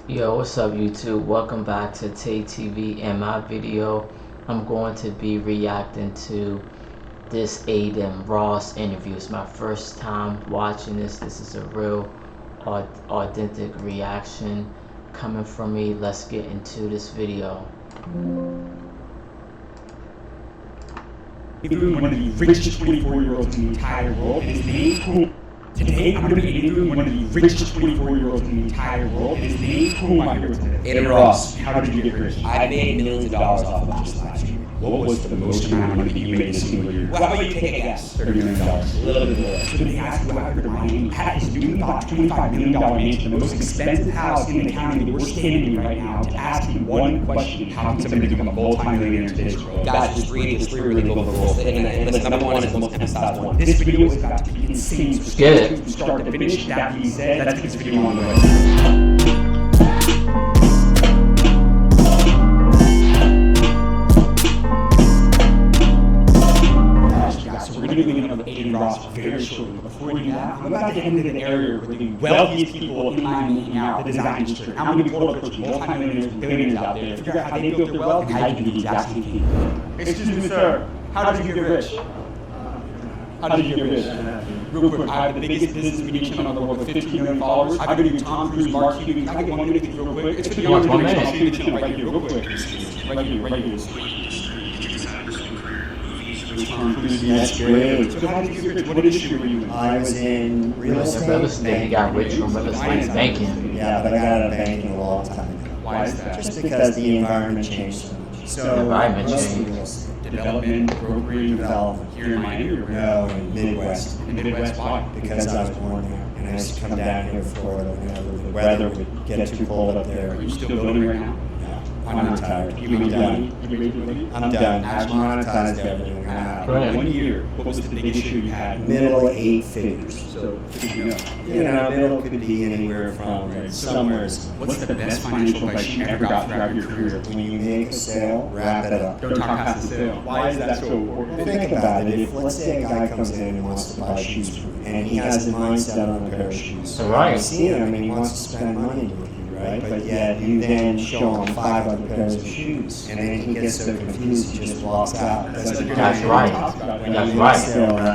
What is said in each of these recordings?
Yo, what's up YouTube? Welcome back to Tay TV. In my video, I'm going to be reacting to this Adin Ross interview. It's my first time watching this. This is a real authentic reaction coming from me. Let's get into this video. Interviewing one of the richest 24-year-olds in the entire world. His name, today I'm going to be interviewing one of the richest 24-year-olds in the entire world. His name, who am I here with today? Adin Ross. How did you get rich? I made millions of dollars off of this last year. What was the most amount of money that you made in a single year? Well, how about you take a guess? $30 million. A little bit more. So they asked you how your money is doing about $25 million mansion, the most expensive house in the county that we're standing in right now, to ask you one question: how can somebody become a multi-millionaire in today's world? Guys, just read this 3 really cool rules. And listen, number one is the most emphasized one. This video is about to be insane. So Get it. From start to finish. That being said, let's get this video on the way. We're going to be looking at Adin Ross very shortly. Before we do that, I'm about to enter the area where the wealthiest people in Miami hang out, the design industry. I'm going to be able to approach multi-millionaires and billionaires out there, figure out how they built their wealth and how you can do the exact same thing. Excuse me, sir. How did you get rich? How did you get rich? Real quick, I have the biggest business media channel in the world with 15 million followers. I've been doing Tom Cruise, Mark Cuban. Can I get 1 minute real quick? It's for the younger generation. I'll see the channel right here, real quick. Right here, right here. That's great. So how did you get rich? What industry were you in? I was in real estate. He got rich from real estate banking. Yeah, but I got out of banking a long time ago. Why is that? Just because the environment changed so much. So, The environment mostly changed. real estate. Development, brokering, Development. here in Miami or No, in Midwest. in the Midwest? Why? Because I was born here. And I used to come down here to Florida whenever the weather would get too cold up there. Are you still building right now? I'm retired. You I'm made done. money? You made your money? I'm done. I've monetized everything. I'm out. Right. 1 year, what was the big issue you had? Middle 8 figures. So, what did you know? You know, middle could be anywhere from somewhere. What's the best financial advice you ever got throughout your career? When you make a sale, wrap it up. Don't talk past the sale. Why is that so important? Think about it. If, let's say, a guy comes in and wants to buy shoes from you, and he has the mindset on a pair of shoes. Right. You see him and he wants to spend money with you, right? But yet you then show him 5 other pairs of shoes, and then he gets so confused he just walks out. That's right. That's right.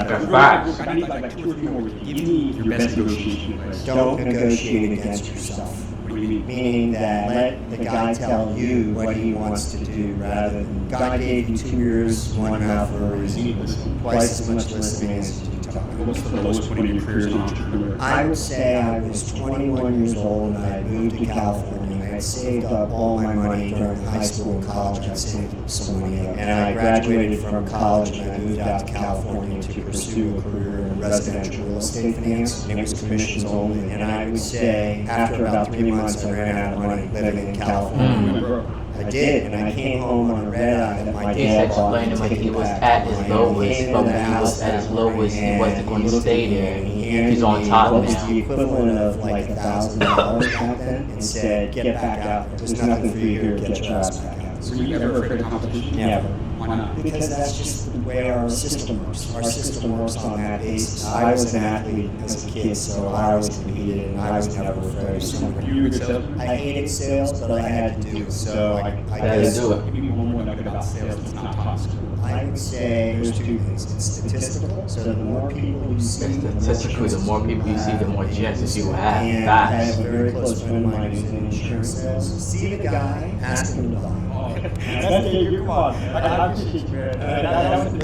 That's facts. I need like 2 or 3 more. Give me your best negotiation advice. Don't negotiate against yourself. What do you mean? Meaning that let the guy tell you what he wants to do rather than God gave you 2 ears, 1 mouth for a reason. Twice as much listening as you do talking. What's the lowest point in your career as an entrepreneur? I would say I was 21 years old and I had moved to California. I had saved up all my money during high school and college. I saved some money up. And I graduated from college and I moved out to California to pursue a career in residential real estate finance. And it was commissions only. And I would say after about 3 months I ran out of money living in California. I did, and I came home on a red eye that my He's dad bought explaining me when to he take was back. at his And lowest, came but into when the he was house at his lowest, he and wasn't going to looked stay at me there. and he He's handed on me top what was now. the equivalent of like $1,000 back then, and said, "Get back out. There's nothing for you here. Get your ass back out." Were you ever afraid of competition? Never. Why not? Because that's just the way our system works. Our system works on that basis. I was an athlete as a kid, so I always competed, and I was never afraid of something. You were a good salesman? I hated sales, but I had to do it. So I Had to guess do it. Give me one more nugget about sales that's not possible. I would say there's 2 things. It's statistical, so the more people you see, Statistically, the more people you see, the more chances you have. And I have Facts. a very close friend of mine who's in insurance sales. See the guy, ask him to buy. That's it, you're on. I appreciate you, man. That was the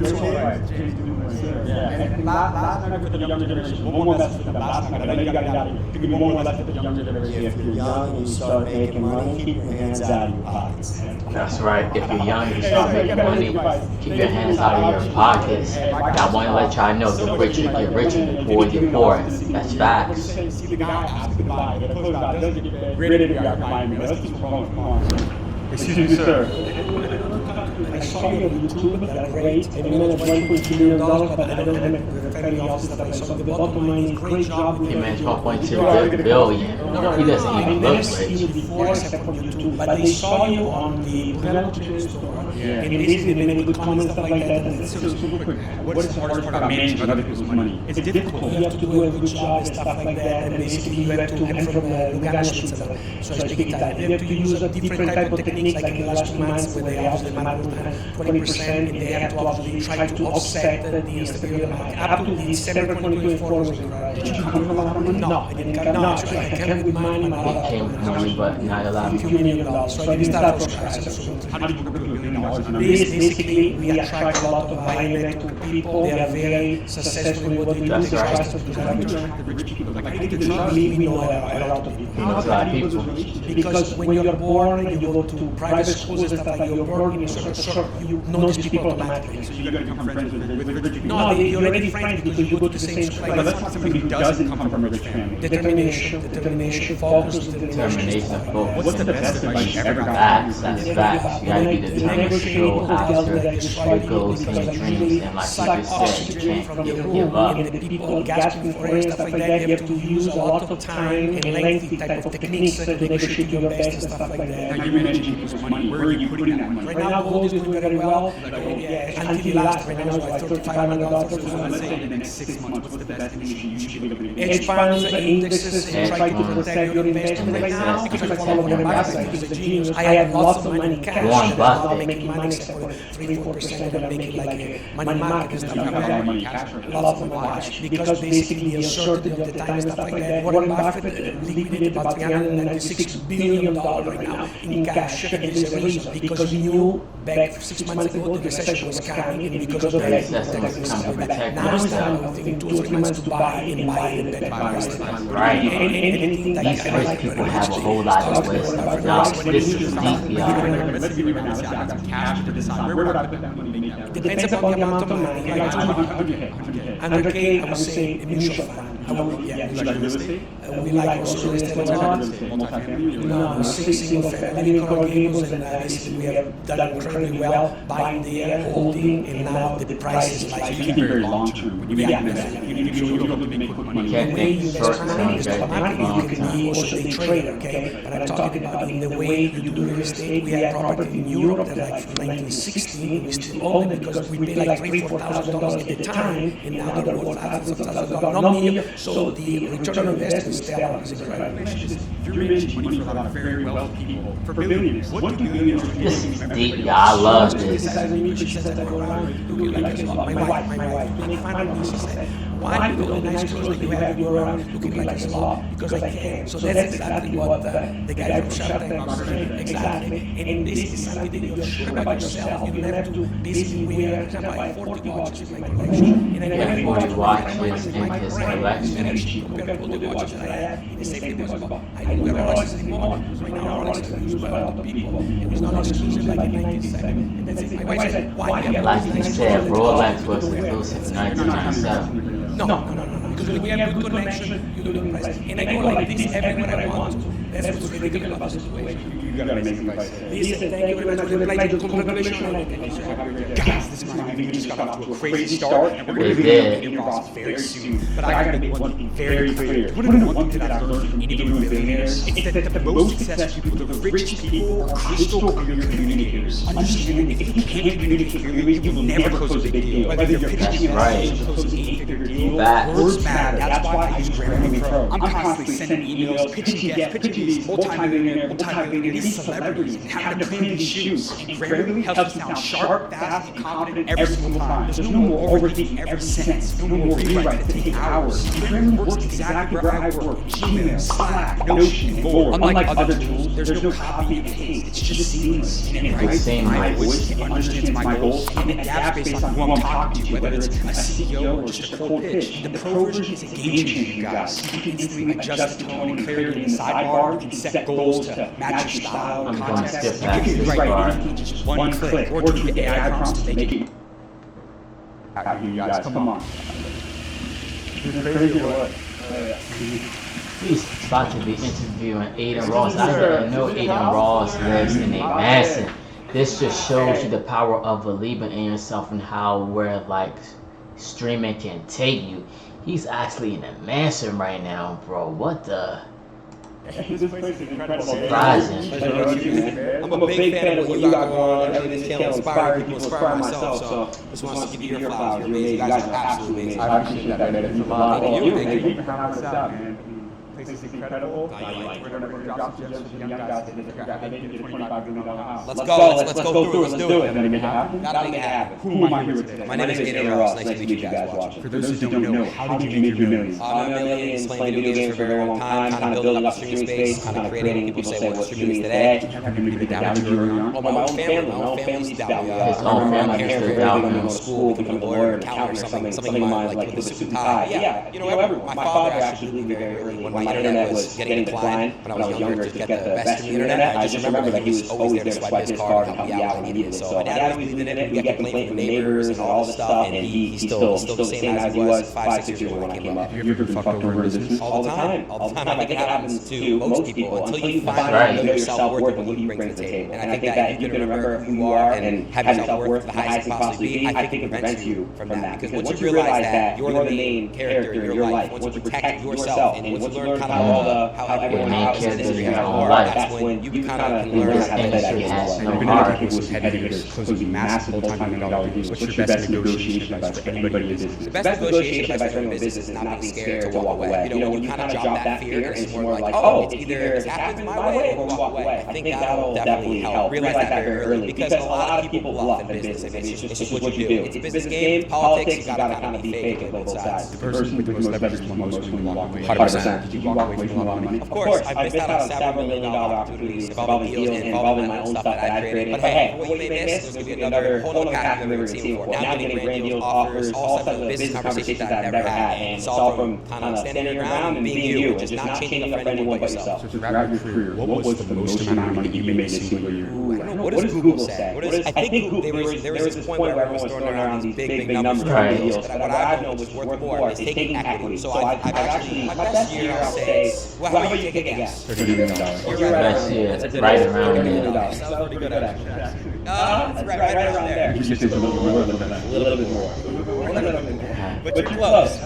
last nugget for the younger generation. One more message for the last nugget. I know you got it out of here. Give me one more message for the younger generation. If you're young and you start making money, keep your hands out of your pockets. That's right. If you're young and you start making money, keep your hands out of your pockets. I want to let y'all know the rich will get richer, the poor get poorer. That's facts. See the guy, ask him to buy. Close out. It doesn't get great interview. Let's keep going. Come on. Excuse me, sir. I saw you on YouTube, that's great. I managed $1.2 million, but I don't have the family office that I saw. The bottom line is great job. He managed 1.2 billion. He doesn't even look rich. Before, except for YouTube, but they saw you on the store, and basically they made good comments, stuff like that. And so quick, what is the hardest part about managing other people's money? It's difficult. You have to do a good job and stuff like that, and basically you have to, I'm from Lugano, Switzerland, so I speak Italian. You have to use a different type of techniques, like in the last 2 months, where they obviously the market was 20%, and they have to obviously try to offset the instability of the market. Up to December 2024 was incredible. Did you come from a lot of money? No, I didn't come. No, I came with money, but a lot Came of with money, but not a lot $2 of million. So I didn't start from scratch. How did you work with $1 million? Basically, we attract a lot of high-net people. They are very successful in what they do. That's right. The rich people, like, how do you get trust? We know a lot of people. He knows a lot of people. Because when you're born and you go to private schools and stuff like that, you're born in a certain sort, you know these people automatically. So you got to become friends with rich people. No, you're already friends because you go to the same school. But let's talk somebody who doesn't come from a rich family. Determination, focus, Determination, focus. What's the best advice you ever got? Facts, that's facts. You gotta be determined to go after your goals and your dreams. And like you just said, you can't give up. And the people gasping for air and stuff like that, you have to use a lot of time and lengthy type of techniques to negotiate your best and stuff like that. Now you're managing people's money. Where are you putting that money? Right now, gold is doing very well. Until last, right now, it's like $3,500. Let's say in the next 6 months, what's the best thing you should be looking at? Hedge funds, indexes, and try to protect your investment right now. Because I follow Warren Buffett, he's a genius. I have lots of money in cash. Warren And I'm not Buffett. making money except for 3-4%, and I'm making like a money market and stuff You like have a lot of that. money in cash right now. Lots of money. Because basically the uncertainty of the time and stuff like that. Warren Buffett liquidated about $396 billion right now in cash. And there's a reason. Because he knew back 6 months ago the recession was coming, and because of that, Recession was coming. now it's time, I think, 2 or 3 months to buy and buy and bet. Right. Anything that These rich people have a whole lot of wisdom. Now, this is deep, y'all. Let's see right now. Let's say I got some cash to decide. Where would I put that money to make that? It depends upon the amount of money. Like 100K. 100K, I would say a mutual fund. I would, yeah, You like real estate? we like also real estate a lot. Multifamily? No, single family, living in Coral Gables, and basically we have done incredibly well buying there, holding, and now the price is So like. you think very long term. When you make investment, you don't make quick money. Can't The way think you short invest term, money in the stock gotta think market, long you can term. be also a trader, okay? But I'm talking about in the way you do real estate. We have property in Europe that like from 1916, we still own it because we paid like $3,000-$4,000 at the time, and now they're worth thousands of dollars, not million. So the return on investment is stellar, is incredible. You're managing money for a lot of very wealthy people. For billionaires, what do billionaires do? This is deep, y'all. I love this. My wife, we make fun of me. She said, why do all the nice clothes that you have, you're around looking like a slob? Because I can. So that's exactly what the guy from Shark Tank was saying. Exactly. And this is something that you're sure about yourself. You don't have to basically wear, I buy 40 watches in my collection. And I Yeah, have 40 watches in his collection. And it's cheap compared to all the watches that I have. In the same neighborhood. I don't wear Rolexes anymore. Right now, Rolexes are used by a lot of people. It was not exclusive like in 1997. And that's it. My wife said, why do you have Like these he nice said, clothes? Rolex was exclusive in 1997. No. Because when we have good connection, you do the price. And I go like this everywhere I want to. That's what's ridiculous about the situation. You gotta make some advice. Listen, thank you very much. We'll play the congratulations. Guys, this is my video just got off to a crazy start, and we're going to It be did. in Ross very soon. But I gotta make one thing very clear. What is one thing that I've learned from interviewing billionaires? It's that the most successful people, the richest people, are crystal clear communicators. Understand that if you can't communicate clearly, you will never close a big deal. Whether you're pitching a message or closing an 8-figure deal, Facts. words matter. That's why I use Grammarly Pro. I'm constantly sending emails, pitching guests, pitching these multi-millionaires, these celebrities, and having to pin these shoes. And Grammarly helps me sound sharp, fast, and confident every single time. There's no more overthinking every sentence, no more rewrites that take hours. Grammarly works exactly where I work. Gmail, Slack, Notion, and more. Unlike other tools, there's no copy and paste. It's just seamless. And it writes in my voice, it understands my goals, and it adapts based on who I'm talking to, whether it's a CEO or just a cold pitch. The Pro version is a game changer, you guys. You can instantly adjust the tone and clarity in the sidebar. You can set goals to match your style I'm and gonna context. skip You past can this write part. anything just one click, or do the AI prompts to make it. Out here, you guys, come on. He's about to be interviewing Adin Ross. I didn't know Adin Ross lives in a massive this just shows you the power of believing in yourself and how where like streaming can take you. He's actually in a mansion right now, bro. What the? This place is incredible. Surprising. I'm a big fan of what you got going on. Every this channel inspire people, inspire myself. So just wants to give you your flowers. You're amazing. You guys are absolutely amazing. I appreciate that, man. It means a lot. Thank you. Thank you for having us out, man. This is incredible. We're going to drop suggestions for the young guys to figure out how they can get a $25 million house. Let's go. Let's go through it. Let's do it. And then make it happen. Gotta make it happen. Who am I here with today? My name is Adin. Nice to meet you guys watching. For those who don't know, how did you make your millions? I'm millions, playing video games for a very long time, kind of building up the streaming space, kind of creating, people say what streaming is today. Have you maybe doubted you early on? Well, my own family's down me. His own family My parents is were down going him. to school, becoming a lawyer, an accountant, or something in mind, like with a suit and tie. Yeah, you know, everyone. My father actually blew me very early when my internet was getting declined. When I was younger, to get the best in the internet, I just remember that he was always there to swipe his card and help me out when I needed it. So my dad always did it. We get complaints from the neighbors and all this stuff, and he's still the same as he was 5-6 years ago when I came up. Have you ever been fucked over in business? All the time. I think it happens to most people until you find out you know your self-worth and what you bring to the table. And I think that if you can remember who you are and have your self-worth the highest it can possibly be, I think it prevents you from that. Because once you realize that you're the main character in your life, once you protect yourself, and once you learn kind of all the how everyone else is in your life, that's when you kind of can learn how to play that game as well. I've been talking with heavy hitters, closing massive multi-million-dollar deals. What's your best negotiation advice for anybody in business? The best negotiation advice for anyone in business is not being scared to walk away. You know, when you kind of drop that fear, it's more like, oh, it's either it happens my way or we walk away. I think that'll definitely help. Realize that very early, because a lot of people bluff in business. It's just what you do. It's a business game, politics, you gotta kind of be fake at both sides. The person with the most leverage won most when you walk away. 100%. Did you walk away from a lot of money? Of course, I've missed out on several $1 million opportunities involving deals and involving my own stuff that I created. But hey, what you may miss is going to be another whole other path I've never seen before. Now I'm getting brand deals, offers, all sorts of business conversations that I've never had. And it's all from kind of standing around and being you, and just not changing up for anyone but yourself. So throughout your career, what was the most amount of money you made in a single year? I don't know. What does Google say? I think there was this point where everyone was throwing around these big numbers for deals. But what I've known was worth more is taking equity. So I've actually, my best year, I would say, well, how about you take a guess? $30 million. You're right Best around year, there. right around $30 there. million. That's pretty good, actually. Right around there. You just did a little bit than that. A little bit more. But you're close.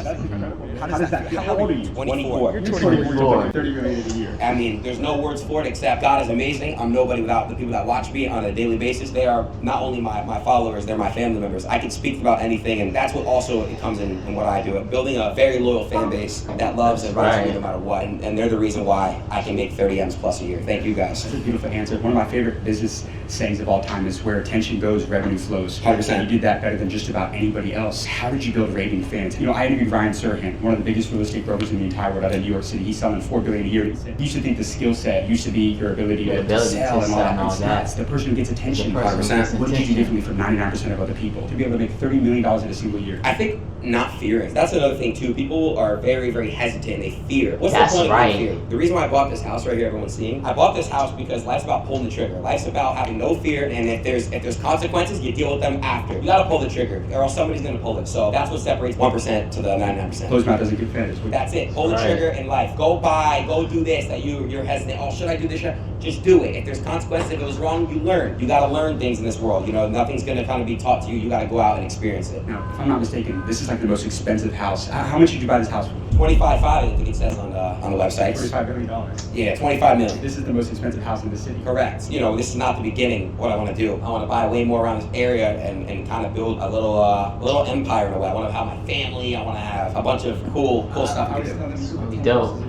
How does that? How old are you? 24. You're 24. 30 million a year. I mean, there's no words for it except God is amazing. I'm nobody without the people that watch me on a daily basis. They are not only my followers, they're my family members. I can speak about anything, and that's what also it comes in what I do. Building a very loyal fan base that loves and runs me no matter what, and they're the reason why I can make 30 M's plus a year. Thank you guys. That's a beautiful answer. One of my favorite business sayings of all time is where attention goes, revenue flows. 100%. You did that better than just about anybody else. How did you build raving fans? You know, I interviewed Ryan Serhant, one of the biggest real estate brokers in the entire world out of New York City. He's selling $4 billion a year. He said, you should think the skill set used to be your ability to sell and all that. It's not. It's the person who gets attention. 100%. What did you do differently from 99% of other people to be able to make $30 million in a single year? I think not fearing. That's another thing too. People are very, very hesitant. They fear. What's That's the point right. of fear? The reason why I bought this house right here, everyone's seeing. I bought this house because life's about pulling the trigger. Life's about having no fear, and if there's consequences, you deal with them after. You gotta pull the trigger, or else somebody's gonna pull it. So that's what separates 1% to the 99%. Closed mouth doesn't get fed. That's it. Pull the trigger in life. Go buy. Go do this. That you're hesitant. Oh, should I do this? Just do it. If there's consequences, if it was wrong, you learn. You gotta learn things in this world. You know, nothing's gonna kind of be taught to you. You gotta go out and experience it. Now, if I'm not mistaken, this is like the most expensive house. How much did you buy this house for? 25.5, I think it says on the website. $45 billion. Yeah, 25 million. This is the most expensive house in the city. Correct. You know, this is not the beginning. What I want to do, I want to buy way more around this area and kind of build a little empire in a way. I want to have my family. I want to have a bunch of cool stuff. Dope.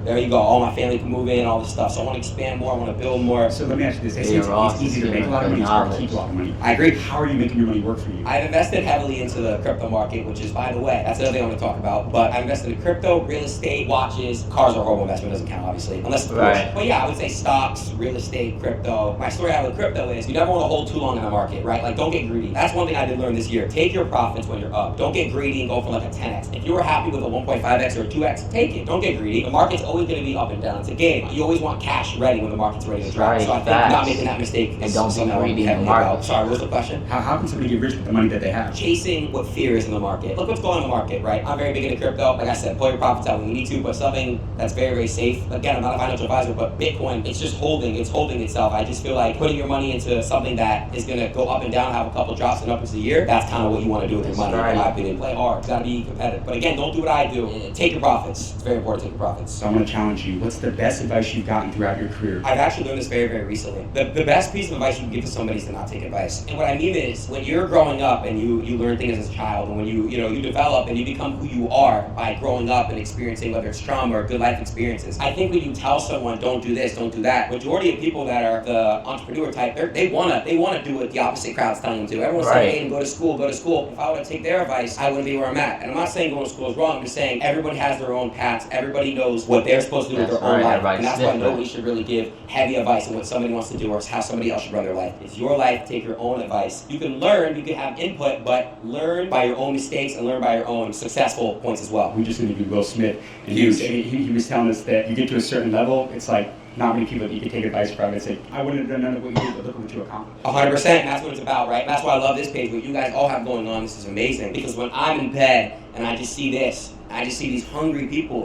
There you go. All my family can move in, all this stuff. So I want to expand more. I want to build more. So let me ask you this: Yeah, it's easy to make a lot of money, it's hard to keep a lot of money. I agree. How are you making your money work for you? I've invested heavily into the crypto market, which is, by the way, that's another thing I want to talk about. But I invested in crypto, real estate, watches. Cars are a horrible investment, doesn't count, obviously, unless it's Right. But yeah, I would say stocks, real estate, crypto. My story I have with crypto is you never want to hold too long in the market, right? Like, don't get greedy. That's one thing I did learn this year. Take your profits when you're up. Don't get greedy and go for like a 10x. If you were happy with a 1.5x or a 2x, take it. Don't get greedy. The market's always going to be up and down. It's a game. You always want cash ready when the market's ready to drop. Right, So I think facts. not making that mistake And is don't be something I want to greedy be in the heavily about. market. Sorry, what's the question? How can somebody get rich with the money that they have? Chasing what fear is in the market. Look what's going on in the market, right? I'm very big into crypto. Like I said, pull your profits out when you need to, but something that's very, very safe. Again, I'm not a financial advisor, but Bitcoin, it's just holding itself. I just feel like putting your money into something that is going to go up and down, have a couple drops and uppers a year, that's kind of what you want to do with your money, in my opinion. Play hard. You got to be competitive. But again, don't do what I do. Take your profits. It's very important to take your profits. So I want to challenge you. What's the best advice you've gotten throughout your career? I've actually learned this very, very recently. The best piece of advice you can give to somebody is to not take advice. And what I mean is, when you're growing up and you learn things as a child, and when you develop and you become who you are by growing up and experiencing, whether it's trauma or good life experiences. I think when you tell someone, don't do this, don't do that, majority of people that are the entrepreneur type, they wanna do what the opposite crowd's telling them to. Everyone's saying, hey, go to school. If I were to take their advice, I wouldn't be where I'm at. And I'm not saying going to school is wrong. I'm just saying everybody has their own paths. Everybody knows what they're supposed to do with their own life. And that's why nobody should really give heavy advice on what somebody wants to do or how somebody else should run their life. It's your life. Take your own advice. You can learn, you can have input, but learn by your own mistakes and learn by your own successful points as well. We just interviewed Will Smith, and he was telling us that you get to a certain level, it's like not many people that you can take advice from and say, I wouldn't have done none of what you did, but look what you accomplished. 100%, and that's what it's about, right? That's why I love this page, what you guys all have going on. This is amazing, because when I'm in bed and I just see this, I just see these hungry people,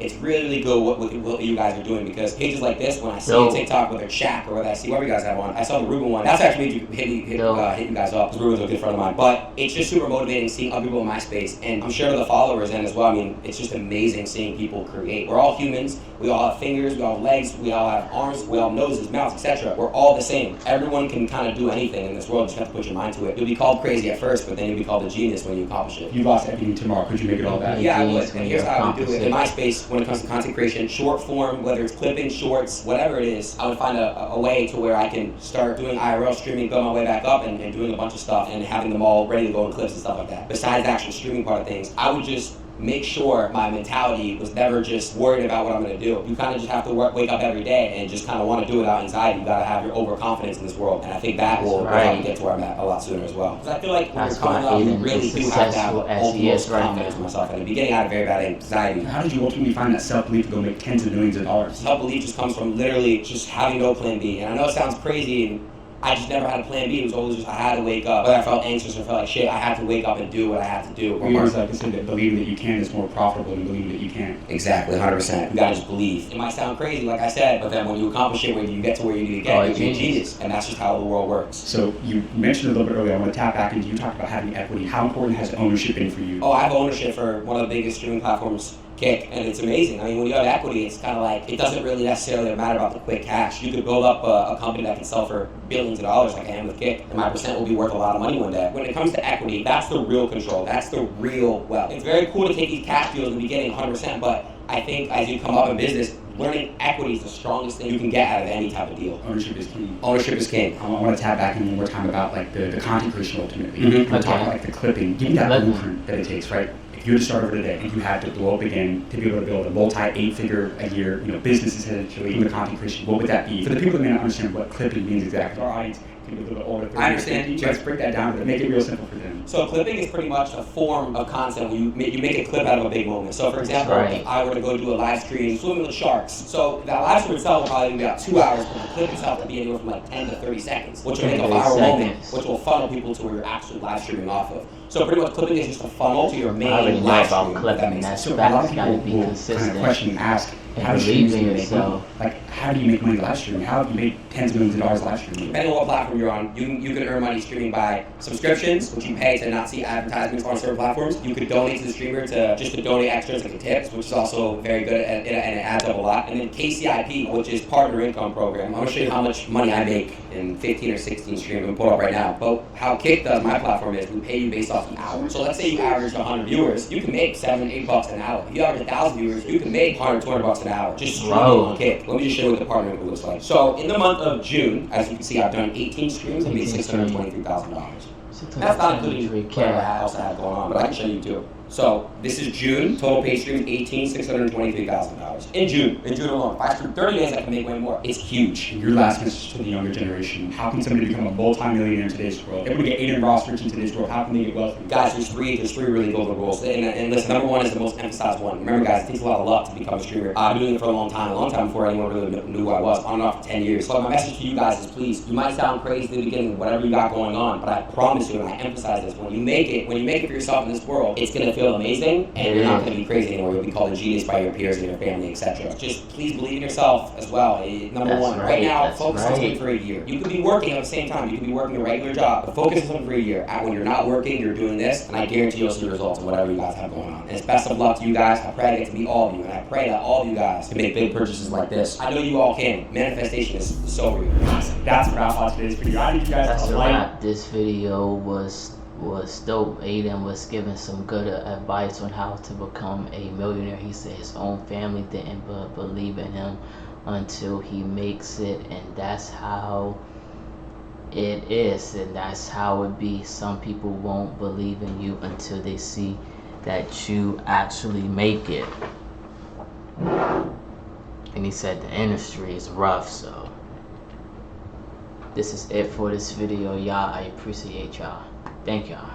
it's really good what you guys are doing, because pages like this, when I see on TikTok, whether it's Shaq or whether I see whoever you guys have on, I saw the Ruben one, that's actually made you hit you guys up, because Ruben's a good friend of mine, but it's just super motivating seeing other people in my space, and I'm sure to the followers and as well, I mean, it's just amazing seeing people create. We're all humans, we all have fingers, we all have legs, we all have arms, we all have noses, mouths, etc. We're all the same. Everyone can kind of do anything in this world, you just have to put your mind to it. You'll be called crazy at first, but then you'll be called a genius when you accomplish it. If you lost everything tomorrow, could you make it all back? Yeah, I would. And here's how I would do it. In my space, when it comes to content creation, short form, whether it's clipping, shorts, whatever it is, I would find a way to where I can start doing IRL streaming, build my way back up, and doing a bunch of stuff, and having them all ready to go in clips and stuff like that. Besides the actual streaming part of things, I would just make sure my mentality was never just worried about what I'm going to do. You kind of just have to wake up every day and just kind of want to do it without anxiety. You got to have your overconfidence in this world, and I think that will help me get to where I'm at a lot sooner as well. Because I feel like when you're coming up, you really do have to have ultimate confidence in myself, and in the beginning I had a very bad anxiety. How did you ultimately find that self-belief to go make tens of millions of dollars? Self-belief just comes from literally just having no plan B, and I know it sounds crazy, and I just never had a plan B. It was always just I had to wake up. Whether I felt anxious or felt like shit, I had to wake up and do what I had to do. You always like to say that believing that you can is more profitable than believing that you can't. Exactly, 100%. You gotta just believe. It might sound crazy, like I said, but then when you accomplish it, when you get to where you need to get, you'll be a genius. And that's just how the world works. So you mentioned a little bit earlier, I want to tap back into, you talked about having equity. How important has ownership been for you? Oh, I have ownership for one of the biggest streaming platforms, Kick, and it's amazing. I mean, when you have equity, it's kind of like, it doesn't really necessarily matter about the quick cash. You could build up a company that can sell for billions of dollars like I am with Kick, and my percent will be worth a lot of money one day. When it comes to equity, that's the real control. That's the real wealth. It's very cool to take these cash deals in the beginning 100%, but I think as you come up in business, learning equity is the strongest thing you can get out of any type of deal. Ownership is key. Ownership is king. I want to tap back in one more time about like the content creation ultimately. Mm-hmm. We're talking like the clipping. Give me that blueprint that it takes, right? If you were to start over today and you had to blow up again to be able to build a multi-8-figure a year, business essentially, doing the content creation, what would that be? For the people that may not understand what clipping means exactly, our audience can be a little bit older. I understand. Let's break that down and make it real simple for them. So clipping is pretty much a form of content where you make a clip out of a big moment. So for example, if I were to go do a live stream swimming with sharks, so that live stream itself will probably be about 2 hours, but the clip itself will be anywhere from like 10 to 30 seconds, which will make a viral moment, which will funnel people to where you're actually live streaming off of. So pretty much clipping is just a funnel to your main live stream. Clipping, that's so a lot of people gotta be will consistent. kind of question and ask, And how do believe streamers in make money? yourself. Like, how do you make money live streaming? How have you made tens of millions of dollars live streaming? Depending on what platform you're on, you can earn money streaming by subscriptions, which you pay to not see advertisements on certain platforms. You could donate to the streamer to donate extras like the tips, which is also very good and it adds up a lot. And then KCIP, which is partner income program. I'm gonna show you how much money I make in 15 or 16 streams. I'm gonna pull it up right now. But how Kick does my platform is we pay you based off the hour. So let's say you average 100 viewers, you can make $7-8 an hour. If you average 1,000 viewers, you can make $100-200 an hour. Just streaming on Kick. Let me just show you what the partner income looks like. So in the month of June, as you can see, I've done 18 streams and made $623,000. That's not including whatever else I had going on, but I can show you too. So this is June. Total paid streams $18,623,000 in June. In June alone. If I stream 30 days, I can make way more. It's huge. Your last message to the younger generation: how can somebody become a multi-millionaire in today's world? Everybody get Adin Ross rich in today's world. How can they get wealthy? Guys, there's three really golden rules. And listen, number one is the most emphasized one. Remember, guys, it takes a lot of luck to become a streamer. I've been doing it for a long time before anyone really knew who I was. On and off for 10 years. So my message to you guys is, please, you might sound crazy at the beginning, whatever you got going on, but I promise you, and I emphasize this, when you make it for yourself in this world, it's gonna feel amazing, and you're not gonna be crazy anymore. You'll be called a genius by your peers and your family, etc. Just please believe in yourself as well. Number one, right now, focus on something for a year. You could be working at the same time. You could be working a regular job, but focus on something for a year. When you're not working, you're doing this, and I guarantee you'll see results in whatever you guys have going on. And it's best of luck to you guys. I pray I get to meet all of you, and I pray that all of you guys can make big purchases like this. I know you all can. Manifestation is so real. That's a wrap on today's video. I need you guys That's to a like. wrap. This video was dope. Adin was giving some good advice on how to become a millionaire. He said his own family didn't believe in him until he makes it, and that's how it is, and that's how it be. Some people won't believe in you until they see that you actually make it. And he said the industry is rough, so this is it for this video, y'all. I appreciate y'all. Thank y'all.